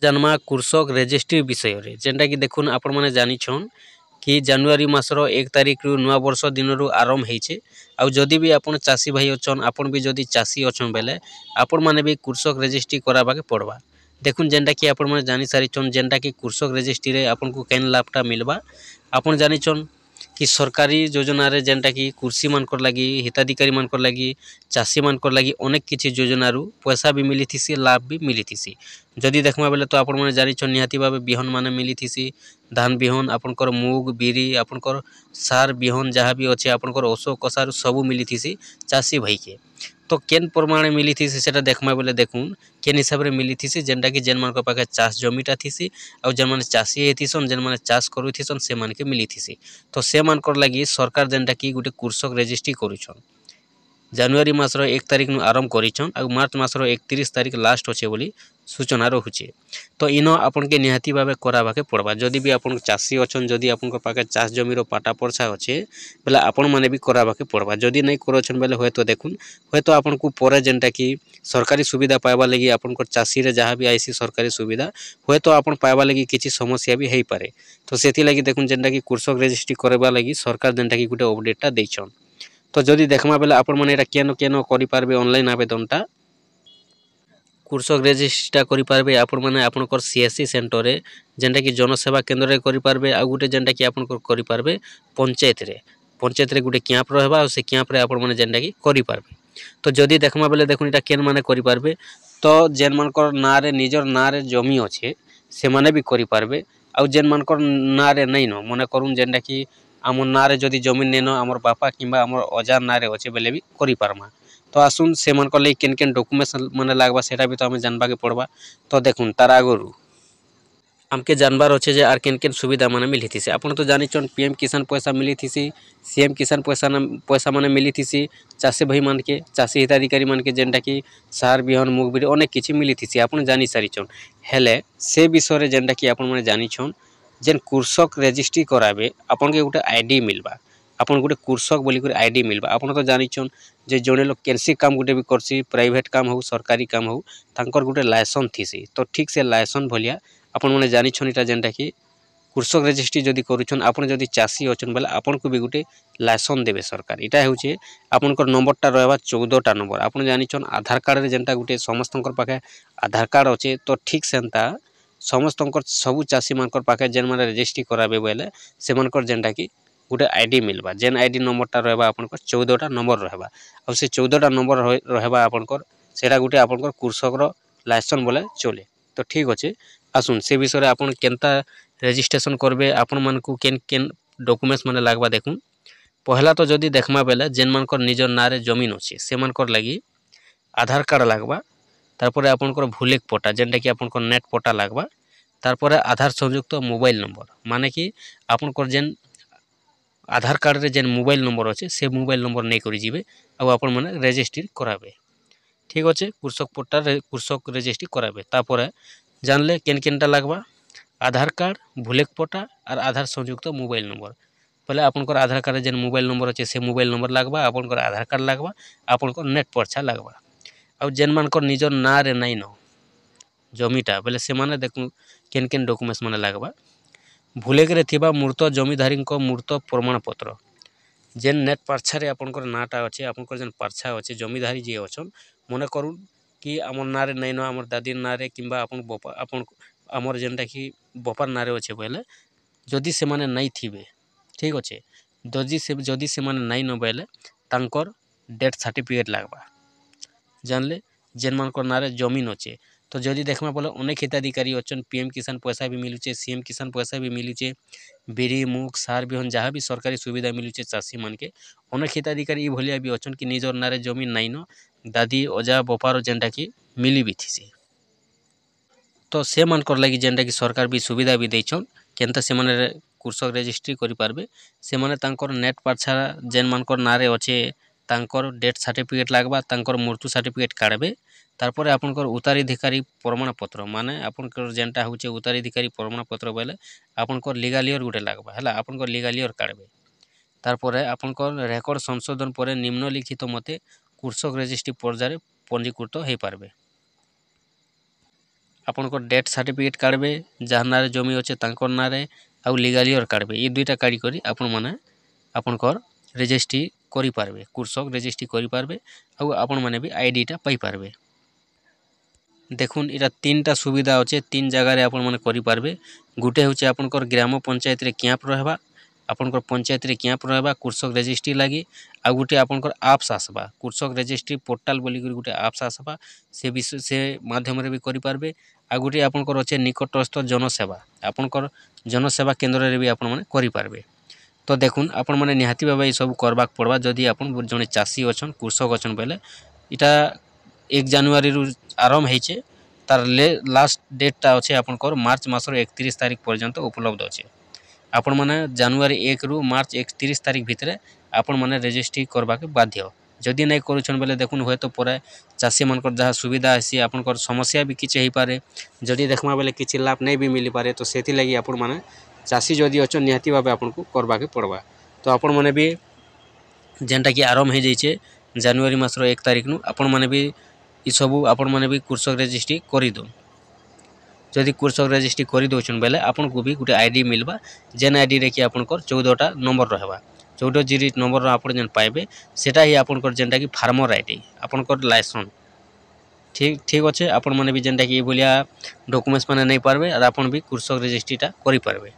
जन्मा कृषक रेजिस्ट्री विषय रे जेनटा कि देखुन आपण माने जानि छन कि जनवरी मासर 1 तारिख रु नवा वर्ष दिन रु आरंभ हेचे। आउ जदि भी आपण चासी भाई अछन आपण भी जदि चासी अछन बेले आपण माने भी कृषक रेजिस्ट्री कराबा के पड़बा। देखुन जेनटा कि आपण माने जानि सारी छन जेनटा कि कृषक रेजिस्ट्री रे आपण को केन लाभटा मिलबा। आपण जानि छन कि सरकारी योजना रे जेनटा कि कृषि मानकर लगी हिताधिकारी मानकर लगी चासी मानकर लगी अनेक किछि योजना रु पैसा भी मिली थिसी लाभ भी मिली थिसी। जदि देखमा बेले तो आपण माने जानि छन निहाती भाबे बिहन माने मिली थिसी धान बिहन आपनकर मुग बिरी आपनकर सार बिहन जहाँ भी अच्छे आपनकर ओषो कसार सबू मिली थिसी चासी भाई के। तो केन प्रमाण मिली थी सेटा देखमा बेले देखुन केन हिसाब रे मिली थी जेनटा कि जेन मानक पाखे चाष जमीटा थीसी और जेन माने चासी हेथिसन जेन माने चाष करूथिसन से मान के मिली थीसी। तो से मानकर लगी सरकार जेनटा कि गुटे कृषक रेजिस्ट्री करूछन जनवरी मासर 1 तारिख नु आरंभ करिछन और मार्च मासर 31 तारिख लास्ट होचे बोली सूचना रहुचे। तो इनो आपन के निहाती भाबे कराबा के पड़बा। जदि भी आपन चासी अछन जदि आपन को पाके चाष जमीर पाटा परछा अच्छे बेला आपन माने भी कराबा के पड़बा। जदि नहीं करछन बेले होय तो देखुन होय तो आपन को परे जेनटा कि सरकारी सुविधा पाइबा लगी आपन को चासी रे जहाँ भी आईसी सरकारी सुविधा होय तो आपन पाइबा लगी किछि समस्या भी हेई पारे। तो सेति लगी देखुन जेनटा कि कृषक रेजिस्ट्री करबा लगी सरकार जेनटा कि गुटे अपडेटटा दैछन। तो जदि देखमा बेले आपण माने एटा केनो केनो करि पारबे ऑनलाइन आवेदनटा कृषक रेजिस्ट्रीटा करि पारबे आपण माने आपनकर सीएससी सेंटर रे जेनटा कि जनसेवा केंद्र रे करि पारबे आ गुटे जेनटा कि आपनकर करि पारबे पंचायत रे गुटे कैंप रहबा और से कैंप रे आपण माने जेनटा कि करि पारबे। तो जदि देखमा बेले देखुन एटा केन माने करि पारबे तो जेन मानकर ना रे निजर ना रे जमी अच्छे से माने भी करि पारबे आ जेन मानकर ना रे नै न मने करूम जेनटा कि आमर ना रे जदि जमीन नेनो आमर बापा किंबा आमर अजा ना रे अच्छे बेले भी करि पारमा। तो आसुन से मानकर ले केन केन डॉक्यूमेंट्स माने लागबा सेटा भी तो हमें जानबा के पड़बा। तो देखुन तार आगरु आमके जानबार अच्छे जे आर केन केन सुविधा माने मिली थीसी। आपण तो जानि छन पीएम किसान पैसा मिली थीसी सीएम किसान पैसा माने मिली थीसी चासी भाई मान के चासी हिताधिकारी मान के जेनटा कि सार बिहन मुग बिरी अनेक किछि मिली थीसी आपण जानि सारी छन। हेले से विषय रे जेनटा कि आपण माने जानि छन जेन कृषक रेजिस्ट्री कराबे आपण के गुटे आईडी मिलबा। आपण गुटे कृषक बोली कर आईडी मिलबा। आपण तो जानि छन जे जणे लोग केनसी काम गुटे भी करसी प्राइवेट काम हो सरकारी काम हो तांकर गुटे लाइसेंस थीसी। तो ठीक से लाइसेंस भलिया आपण माने जानि छन इटा जेनटा कि कृषक रेजिस्ट्री जदि करूछन आपण जदि चासी अछन बेला आपण को भी गुटे लाइसेंस देबे सरकार। इटा होचे आपनकर नंबरटा रहबा 14टा नंबर। आपण जानि छन आधार कार्ड रे जेनटा गुटे समस्तनकर पाखे आधार कार्ड अच्छे तो ठीक सेंता समस्तनकर सबु चासी मानकर पाखे जेन माने रेजिस्ट्री कराबे बेले से मानकर जेनटा कि गुटे आईडी मिलबा जेन आईडी नंबरटा रहबा आपनकर 14टा नंबर रहबा और से 14टा नंबर रहबा आपनकर सेटा गुटे आपनकर कृषक रो लाइसेंस बोले चले। तो ठीक अच्छे आसुन से विषय रे आपण केनता रेजिस्ट्रेशन करबे आपण मानकू केन केन डॉक्यूमेंट्स माने लागबा। देखुन पहला तो जदि देखमा बेले जेन मानकर निजर नारे जमीन अच्छे से मानकर लगी आधार कार्ड लागबा तारपरे आपनकर भूलेक पटा जेनटा कि आपनकर नेट पटा लागबा तारपरे आधार संयुक्त मोबाइल नंबर माने कि आपनकर जेन आधार कार्ड रे जेन मोबाइल नंबर अच्छे से मोबाइल नंबर नहीं करि जिवे आ आपण माने रेजिस्ट्री कराबे। ठीक अच्छे कृषक पट्टा कृषक रेजिस्ट्री कराबे तारपरे जानले केन केनटा लागबा आधार कार्ड भूलेक पटा और आधार संयुक्त मोबाइल नंबर। पहले आपनकर आधार कार्ड जेन मोबाइल नंबर अच्छे से मोबाइल नंबर लागबा आपनकर आधार कार्ड लागबा आपनकर नेट पर्चा लागबा और जेन मानकर निजर ना रे नाइन जमीटा बेले से माने देखु केन केन डॉक्यूमेंट्स माने लागबा भूलेक रे थिबा मूर्त जमीदारी को मूर्त प्रमाण पत्र जेन नेट पर्चा रे आपनकर नाटा अच्छे आपनकर जेन पर्चा अच्छे जमीदारी जे अछन मने करू कि आमर ना रे नाइन आमर दादी ना रे किंबा आपन बपा आपन आमर जेनटा कि बपार ना रे अच्छे बेले जदि से माने नहीं थिबे ठीक अच्छे जदि से माने नहीं न बेले तांकर डेथ सर्टिफिकेट लागबा जानले जेन मानकर नारे जमीन अच्छे। तो जदि देखमा बोले अनेक हिताधिकारी अच्छन पीएम किसान पैसा भी मिलुचे सीएम किसान पैसा भी मिलुचे बिरी मुग सार बिहन जहाँ भी सरकारी सुविधा मिलुचे चाषी मान के अनेक हिताधिकारी भलिया भी अच्छन कि निजर नारे जमीन नाइन दादी अजा बपार जेनटा कि मिली भी थी। तो से मानकर लगी जेनटा कि सरकार भी सुविधा भी देछन केनता से माने कृषक रेजिस्ट्री करि पारबे से माने तांकर नेट पाछा जेन मानकर नारे अच्छे तांकर डेथ सर्टिफिकेट लागबा तांकर मृत्यु सर्टिफिकेट काढबे तारपरे आपनकर उत्तराधिकारी प्रमाण पत्र माने आपनकर जेनटा होचे उत्तराधिकारी प्रमाण पत्र बेले आपनकर लीगल ईयर गुटे लागबा हला आपनकर लीगल ईयर काढबे तारपरे आपनकर रेकर्ड संशोधन परे निम्नलिखित मते कृषक रेजिस्ट्री पर्याय पंजीकृत हेई पारबे। आपनकर डेथ सर्टिफिकेट काढबे जहार नारे जमी अच्छे तांकर नारे आउ लीगालियर काढबे ये दुईटा काढी करी आपण माने आपनकर रजिस्ट्री करि पारबे कृषक रजिस्ट्री करि पारबे आउ आपण माने भी आईडी टा पाई पारबे। देखुन इटा तीनटा सुविधा अच्छे तीन जगह रे आपण माने करि पारबे। गुटे होचे आपनकर ग्राम पंचायत रे कैंप रहबा आपनकर पंचायत रे कैंप रहबा कृषक रजिस्ट्री लागी आ गुटे आपनकर एप्स आसबा कृषक रजिस्ट्री पोर्टल बोली गुटे एप्स आसबा से विषय से माध्यम रे भी करि पारबे। आ गुटे आपनकर अच्छे निकटस्थ जनसेवा आपनकर जनसेवा केंद्र रे भी आपण माने करि पारबे। तो देखुन आपण माने निहाती भाबे सब करबाक पड़बा जदि आपण जने चासी अछन कृषक अछन बेले इटा 1 जनवरी रु आरंभ हेचे तार लास्ट डेट टा अच्छे आपनकर मार्च मासर 31 तारिख पर्यंत उपलब्ध अच्छे। आपण माने जनवरी 1 रु मार्च 31 तारिख भितरे आपण माने रजिस्ट्री करबा के बाध्य जदि नै करूछन बेले देखुन होय तो परे चासी मानकर जहा सुविधा आसी आपनकर समस्या भी किछ हेई पारे जदि देखमा बेले किछ लाभ नै भी मिली पारे तो सेति लागि आपण माने चासी जदि अछन निहाती भाबे आपनको करबा के पड़बा। तो आपण माने भी जेनटा कि आरंभ हे जाइछे जनवरी मासर 1 तारिख नु आपण माने भी इ सबु आपण माने भी कृषक रजिस्ट्री करि दो जदि कृषक रजिस्ट्री करि दोछन बेले आपन को भी गुटे आईडी मिलबा जेन आईडी रे कि आपनकर 14 टा नंबर रहबा 14 डिजिट नंबर रो आपण जेन पाइबे सेटा ही आपनकर जेनटा कि फार्मर आईडी आपनकर लाइसेंस ठीक ठीक अच्छे आपण माने भी जेनटा कि ए बोलिया डॉक्यूमेंट्स माने नै पारबे और आपण भी कृषक रजिस्ट्री टा करि पारबे।